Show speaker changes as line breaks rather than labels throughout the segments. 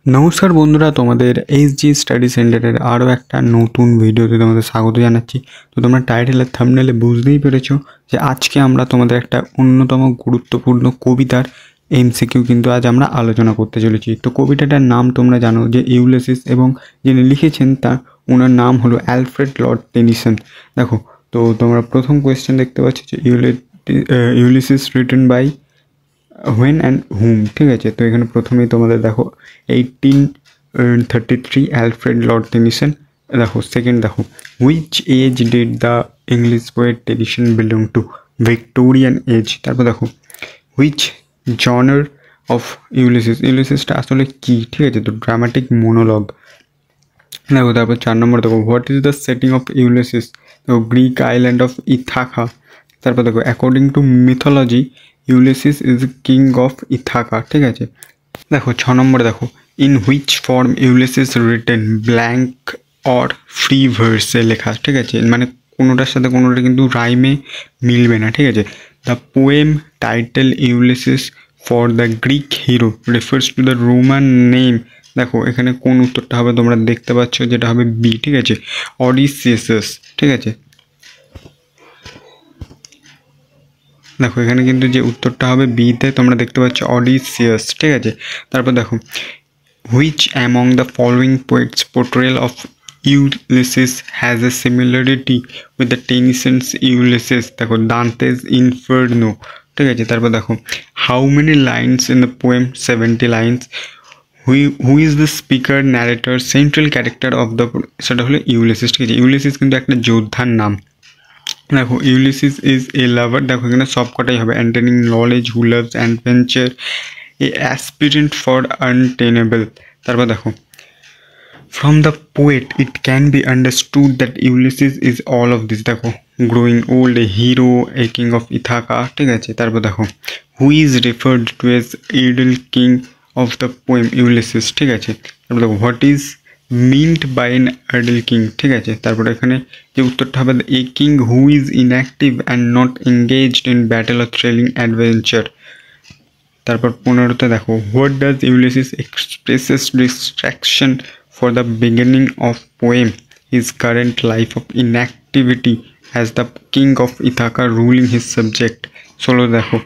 নমস্কার বন্ধুরা, তোমাদের এইচজি স্টাডি সেন্টারের আরও একটা নতুন ভিডিওতে তোমাদের স্বাগত জানাচ্ছি। তো তোমরা টাইটেল আর থাম্বনেলে বুঝতেই পেরেছো যে আজকে আমরা তোমাদের একটা অন্যতম গুরুত্বপূর্ণ কবিতার এমসিকিউ কিন্তু আজ আমরা আলোচনা করতে চলেছি। তো কবিতাটার নাম তোমরা জানো যে ইউলিসিস, এবং যিনি লিখেছেন ওনার নাম হলো অ্যালফ্রেড লর্ড টেনিসন। দেখো, তো তোমরা প্রথম কোয়েশ্চেন দেখতে পাচ্ছ যে Ulysses written by when and whom, ঠিক আছে। তো এখানে প্রথমেই তোমাদের দেখো 1833 অ্যালফ্রেড লর্ড টেনিসন। দেখো সেকেন্ড, দেখো which age did the English poet tradition belong to? Victorian age. তারপর দেখো হুইচ জনার অফ ইউলিসিসটা আসলে কি, ঠিক আছে। তো ড্রামাটিক মোনোলগ। দেখো তারপর 4 নম্বর দেখো what is the setting of Ulysses? দেখো গ্রিক আইল্যান্ড অফ ইথাকা। তারপর দেখো according to mythology Ulysses is king of Ithaca, ঠিক আছে। দেখো 6 নম্বর দেখো in which form Ulysses written? Blank or free ভার্সে লেখা, ঠিক আছে। মানে কোনোটার সাথে কোনোটা কিন্তু রাইমে মিলবে না, ঠিক আছে। The poem title Ulysses for the Greek hero refers to the Roman name. দেখো এখানে কোন উত্তরটা হবে তোমরা দেখতে পাচ্ছ, যেটা হবে বি, ঠিক আছে, অডিসিয়াস, ঠিক আছে। দেখো এখানে কিন্তু যে উত্তরটা হবে বিতে, তোমরা দেখতে পাচ্ছ অডিসিয়াস, ঠিক আছে। তারপর দেখো which among the following poets portrayal of Ulysses has a similarity with the Tennyson's Ulysses? দেখো দান্তেস ইনফার্নো, ঠিক আছে। তারপর দেখো how many lines in the poem? 70 lines. Who is the speaker narrator central character of the? সেটা হলো Ulysses, ঠিক আছে। Ulysses কিন্তু একটা যোদ্ধার নাম। দেখো ইউলিসিস ইজ এ লাভার। দেখো এখানে সব কটাই হবে অ্যান্টেনিং knowledge, who loves adventure, a aspirant for untenable. তারপর দেখো from the poet it can be understood that Ulysses is all of this. দেখো growing old, a hero, a king of Ithaca, ঠিক আছে। তারপর দেখো who is referred to as idle king of the poem Ulysses, ঠিক আছে। তারপর দেখো what is meant by an idle king, ঠিক আছে। তারপরে এখানে যে উত্তরটা হবে এ king who is inactive and not engaged in battle or thrilling adventure. তারপর 15তে দেখো what does Ulysses expresses distraction for the beginning of poem his current life of inactivity as the king of Ithaca ruling his subject. 16 দেখো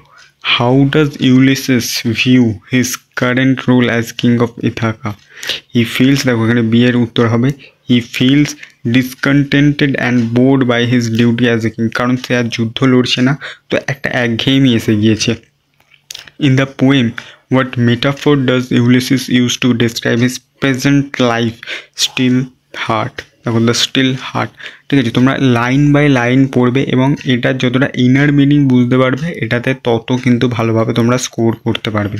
how does Ulysses view his current rule as king of Ithaca? He feels, দেখো এখানে B এর উত্তর হবে he feels discontented and bored by his duty as a king. কারণ সে আর যুদ্ধ লড়ছে না, তো একটা একঘেয়েমি এসে গিয়েছে। In the poem, what metaphor does Ulysses use to describe his present life? Still heart. দেখো দ্য স্টিল হার্ট, ঠিক আছে। তোমরা লাইন বাই লাইন পড়বে এবং এটার যতটা ইনার মিনিং বুঝতে পারবে, এটাতে তত কিন্তু ভালোভাবে তোমরা স্কোর করতে পারবে।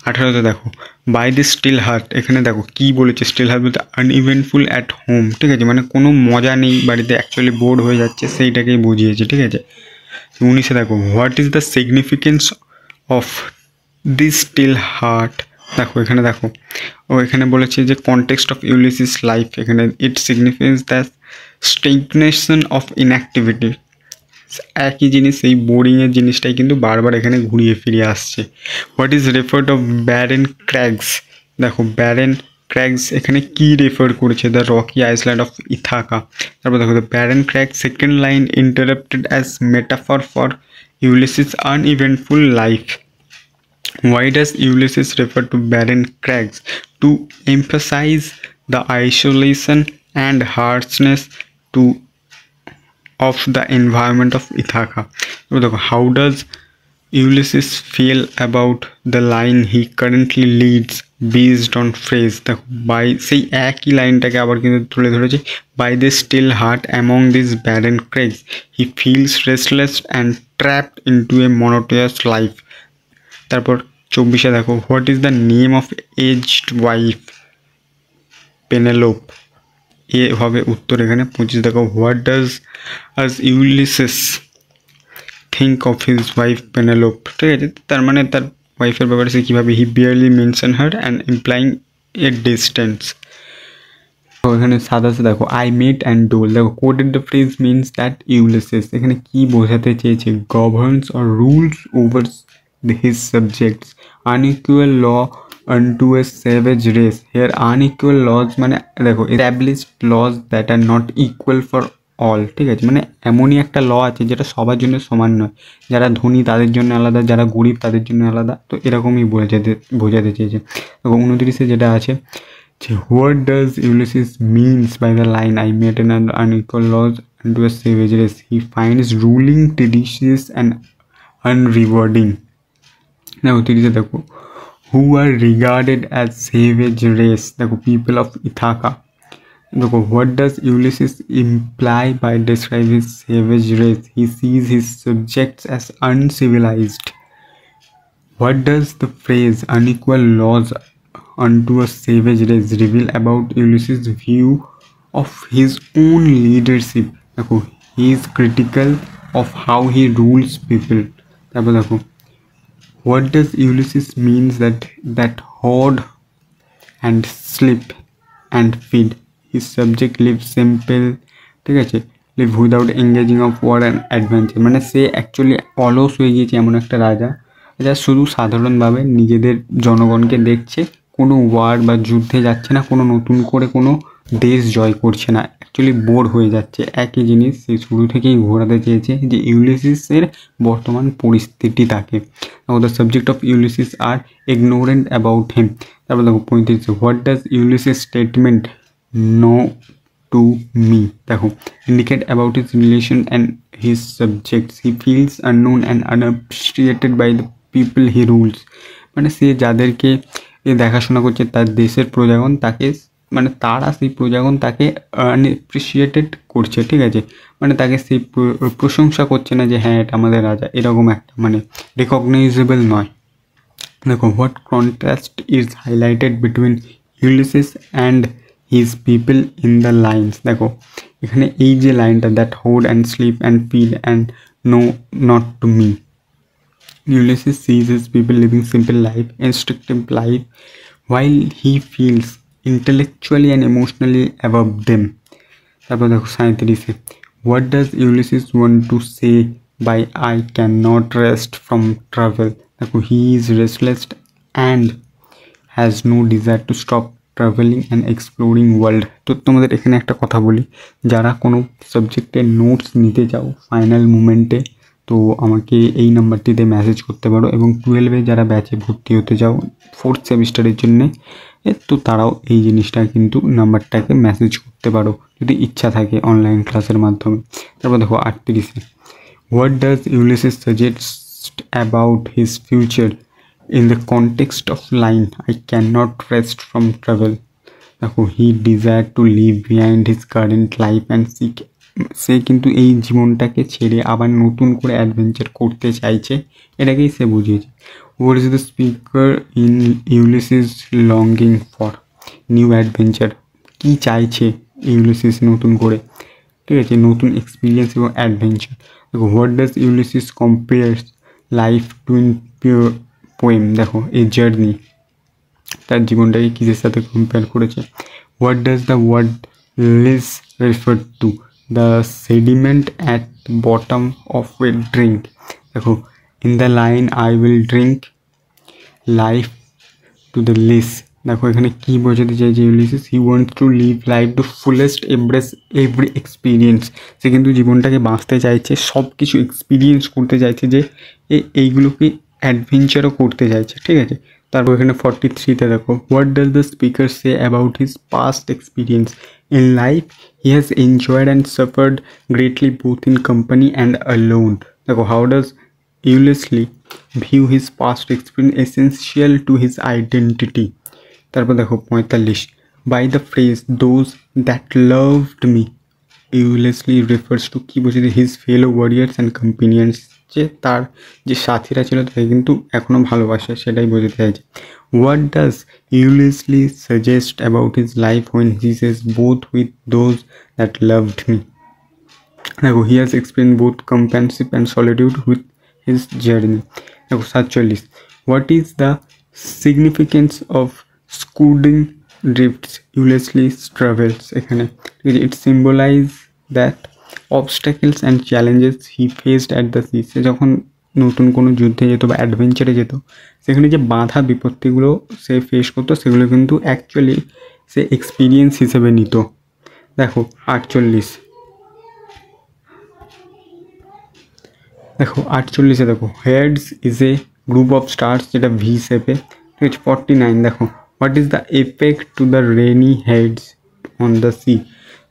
18তে দেখো বাই দিস স্টিল হার্ট। এখানে দেখো কি বলেছে, স্টিল হার্ট বলতে আনইভেন্টফুল অ্যাট হোম, ঠিক আছে। মানে কোনো মজা নেই বাড়িতে, অ্যাকচুয়ালি বোর্ড হয়ে যাচ্ছে, সেইটাকেই বুঝিয়েছে, ঠিক আছে। 19এ দেখো what is the significance of this still hearth? দেখো এখানে দেখো এখানে বলেছে যে কনটেক্সট অফ ইউলিসিস লাইফ। এখানে ইট সিগনিফাইজ দ্য স্টেগনেশন অফ ইনঅ্যাক্টিভিটি। একই জিনিস, এই বোরিংয়ের জিনিসটাই কিন্তু বারবার এখানে ঘুরিয়ে ফিরিয়ে আসছে। What is referred of barren crags? দেখো ব্যারেন ক্র্যাগস এখানে কি রেফার করেছে? The rocky island of Ithaca. তারপর দেখো the barren crags second line interrupted as metaphor for Ulysses uneventful life. Why does Ulysses refer to barren crags? To emphasize the isolation and harshness of the environment of Ithaca. How does Ulysses feel about the line he currently leads based on phrase? By সেই একই লাইনটাকে আবার কিন্তু তুলে ধরেছে by this still heart among these barren crags he feels restless and trapped into a monotonous life. তারপর 24-এ দেখো what is the name of aged wife? Penelope, এ হবে উত্তর এখানে। 25 দেখো what does Ulysses think of his wife Penelope, ঠিক আছে। তার মানে তার ওয়াইফের ব্যাপারে সে কীভাবে, he barely mention her and implying a distance. এখানে 27 দেখো আই মেট অ্যান্ড ডোল। দেখো quoted the phrase means that Ulysses এখানে কি বোঝাতে চেয়েছে? Governs or rules over his subjects, unequal law unto a savage race. Here unequal laws মানে দেখো established laws that are not equal for all, ঠিক আছে, মানে এমনই একটা ল আছে যেটা সবার জন্য সমান নয়, যারা ধনী তাদের জন্য আলাদা, যারা গরিব তাদের জন্য আলাদা। তো এরকমই বোঝাতে চেয়েছে। দেখো 29 যেটা আছে যে what does Ulysses means by the line I made an unequal laws unto a savage race, he finds ruling tedious and unrewarding. Now 30 দেখো who are regarded as savage race, দেখো people of Ithaca. দেখো what does Ulysses imply by describe his savage race, he sees his subjects as uncivilized. What does the phrase unequal laws unto a savage race reveal about Ulysses' view of his own leadership? দেখো he is critical of how he rules people. তারপর দেখো what does Ulysses means that hoard and sleep and feed, his subject live simple, ঠিক আছে, live without engaging of war and adventure, মানে সে actually অলস হয়ে গিয়েছে এমন একটা রাজা যা শুধু সাধারণভাবে নিজেদের জনগণকে দেখছে, কোনো ওয়ার বা যুদ্ধে যাচ্ছে না, কোনো নতুন করে কোনো দেশ জয় করছে না, অ্যাকচুয়ালি বোর হয়ে যাচ্ছে। একই জিনিস সে শুরু থেকেই ঘোরাতে চেয়েছে যে ইউলিসিসের বর্তমান পরিস্থিতি তাকে। The subject of Ulysses are ignorant about him. তারপর দেখো 35 what does Ulysses statement know to me, দেখো indicate about his relation and his subjects, he feels unknown and unappreciated by the people he rules, মানে সে যাদেরকে দেখাশোনা করছে তার দেশের প্রজাগণ তাকে, মানে তারা সেই প্রজাগণ তাকে আনএপ্রিশিয়েটেড করছে, ঠিক আছে, মানে তাকে সেই প্রশংসা করছে না যে হ্যাঁ এটা আমাদের রাজা, এরকম একটা মানে রিকগনাইজেবল নয়। দেখো what contrast is highlighted between Ulysses and his people in the lines, দেখো এখানে এই যে লাইনটা that hoard and sleep and feed and know not to me, Ulysses sees his people living simple life, instructive life, while he feels intellectually and emotionally above them. তারপর দেখো 37 what does Ulysses want to say by I cannot rest from travel, দেখো he is restless and has no desire to stop travelling and exploring world. তো তোমাদের এখানে একটা কথা বলি, যারা কোনো সাবজেক্টের নোটস নিতে চাও ফাইনাল মুমেন্টে তো আমাকে এই নাম্বারটিতে মেসেজ করতে পারো, এবং 12-এ যারা ব্যাচে ভর্তি হতে চাও 4th সেমিস্টারের জন্যে তো তারাও এই জিনিসটা কিন্তু নাম্বারটাকে মেসেজ করতে পারো যদি ইচ্ছা থাকে অনলাইন ক্লাসের মাধ্যমে। তারপর দেখো 38-এ what does Ulysses suggest about his future in the context of line I cannot rest from travel, দেখো he desired to leave behind his current life and seek, সে কিন্তু এই জীবনটাকে ছেড়ে আবার নতুন করে অ্যাডভেঞ্চার করতে চাইছে, এটাকেই সে বুঝিয়েছে। what is the speaker in Ulysses longing for new adventure, কি চাইছে ইউলিসিস নতুন করে, ঠিক আছে, নতুন এক্সপিরিয়েন্স এবং অ্যাডভেঞ্চার। দেখো what does Ulysses compares life to in pure poem, দেখো এই জার্নি তার জীবনটাকে কিসের সাথে কম্পেয়ার করেছে। What does the word lees refer to, the sediment at bottom of a drink, দেখো in the line I will drink life to the lees, দেখো এখানে কী বোঝাতে চাইছে Ulysses, he wants to live life to fullest, embrace every experience, সে কিন্তু জীবনটাকে বাঁচতে চাইছে, সব কিছু এক্সপিরিয়েন্স করতে চাইছে, যে এইগুলোকে অ্যাডভেঞ্চারও করতে চাইছে, ঠিক আছে। তারপর এখানে 43-তে দেখো what does the speaker say about his past experience in life, he has enjoyed and suffered greatly both in company and alone, দেখো how does Ulysses view his past experience essential to his identity. তারপর দেখো 45 by the phrase those that loved me, Ulysses refers to, কী বোঝাতে, his fellow warriors and companions, যে তার যে সাথীরা ছিল তাকে কিন্তু এখনও ভালোবাসে, সেটাই বোঝাতে চাইছে। What does Ulysses suggest about his life when he says both with those that loved me, দেখো he has experience both companionship and solitude with his journey. দেখো 47 what is the significance of scudding drifts Ulysses's travels, এখানে it symbolise that obstacles and challenges he faced at the sea, সে যখন নতুন কোনো যুদ্ধে যেত বা অ্যাডভেঞ্চারে যেত, সেখানে যে বাধা বিপত্তিগুলো সে ফেস করতো সেগুলো কিন্তু অ্যাকচুয়ালি সে এক্সপিরিয়েন্স হিসেবে নিত। দেখো 48, দেখো 48-এ দেখো Hyades is a group of stars, যেটা ভি শেপে, ঠিক আছে। 49 দেখো what is the effect to the rainy Hyades on the sea,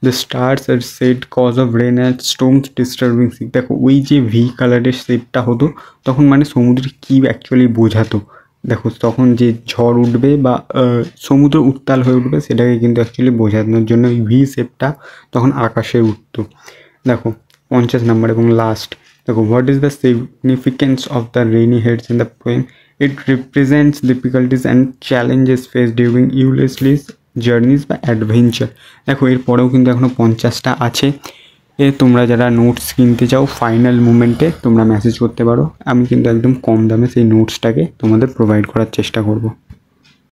the stars are said cause of rain and storms disturbing sea. দেখো ওই যে ভি কালারের শেপটা হতো তখন মানে সমুদ্রে কী অ্যাকচুয়ালি বোঝাতো। দেখো তখন যে ঝড় উঠবে বা সমুদ্র উত্তাল হয়ে উঠবে সেটাকে কিন্তু অ্যাকচুয়ালি বোঝানোর জন্য ওই ভি শেপটা তখন আকাশে উঠতো। দেখো 50 নাম্বার এবং লাস্ট দেখো what is the significance of the rainy Hyades in the poem, it represents difficulties and challenges face during Ulysses journeys বা অ্যাডভেঞ্চার। দেখো এরপরেও কিন্তু এখনও 50টা আছে। তোমরা যারা নোটস কিনতে চাও ফাইনাল মুমেন্টে তোমরা মেসেজ করতে পারো, আমি কিন্তু একদম কম দামে সেই নোটসটাকে তোমাদের প্রোভাইড করার চেষ্টা করব।